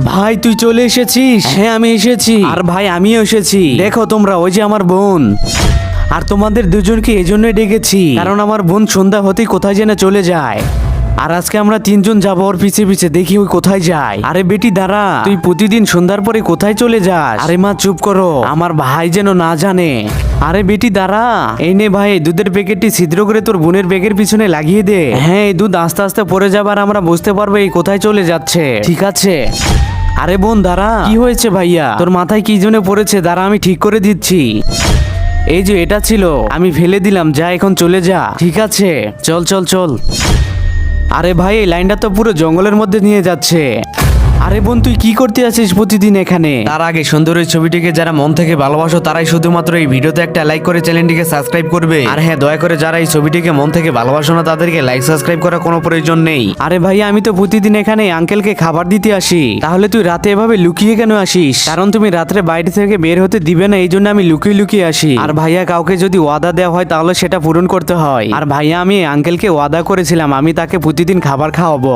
ভাই তুই চলে এসেছিস? হ্যাঁ আমি এসেছি। আর ভাই আমিও এসেছি। দেখো তোমরা, ওই যে আমার বোন। আর তোমাদের দুজনকে এই জন্যই ডেকেছি কারণ আমার বোন সন্ধ্যা হতেই কোথায় যেন চলে যায়। আর আজকে আমরা তিনজন যাবো ওর পিছে পিছে, দেখি ওই কোথায় যায়। আরে বেটি দাঁড়া, তুই প্রতিদিন সন্ধ্যার পরে কোথায় চলে যাস? আরে মা চুপ করো, আমার ভাই যেন না জানে। আরে বেটি দাঁড়া, এই নে ভাই দুধের প্যাকেটটি ছিদ্র করে তোর বোনের ব্যাগের পিছনে লাগিয়ে দে। হ্যাঁ এই দুধ আস্তে আস্তে পড়ে যাবার আমরা বুঝতে পারবো এই কোথায় চলে যাচ্ছে। ঠিক আছে। আরে বোন দাঁড়া, কি হয়েছে ভাইয়া? তোর মাথায় কি জন্য পড়েছে? দাঁড়া আমি ঠিক করে দিচ্ছি। এই যে এটা ছিল, আমি ফেলে দিলাম, যা এখন চলে যা। ঠিক আছে চল চল চল। আরে ভাই এই লাইনটা তো পুরো জঙ্গলের মধ্যে নিয়ে যাচ্ছে। আরে বোন তুই কি করতে আছিস প্রতিদিন এখানে? তার আগে সুন্দর এই ছবিটিকে যারা মন থেকে ভালোবাসো তারাই শুধুমাত্র এই ভিডিওতে একটা লাইক করে চ্যানেলটিকে সাবস্ক্রাইব করবে। আর হ্যাঁ দয়া করে যারা এই ছবিটিকে মন থেকে ভালোবাসো না তাদেরকে লাইক সাবস্ক্রাইব করার কোনো প্রয়োজন নেই। আরে ভাই আমি তো প্রতিদিন এখানে আঙ্কেলকে খাবার দিতে আসি, তাহলে তুই রাতে এভাবে লুকিয়ে কেন আসিস? কারণ তুমি রাত্রে বাইরে থেকে বের হতে দিবে না, এই জন্য আমি লুকিয়ে লুকিয়ে আসি। আর ভাইয়া কাউকে যদি ওয়াদা দেওয়া হয় তাহলে সেটা পূরণ করতে হয়। আর ভাইয়া আমি আঙ্কেলকে ওয়াদা করেছিলাম আমি তাকে প্রতিদিন খাবার খাওয়াবো।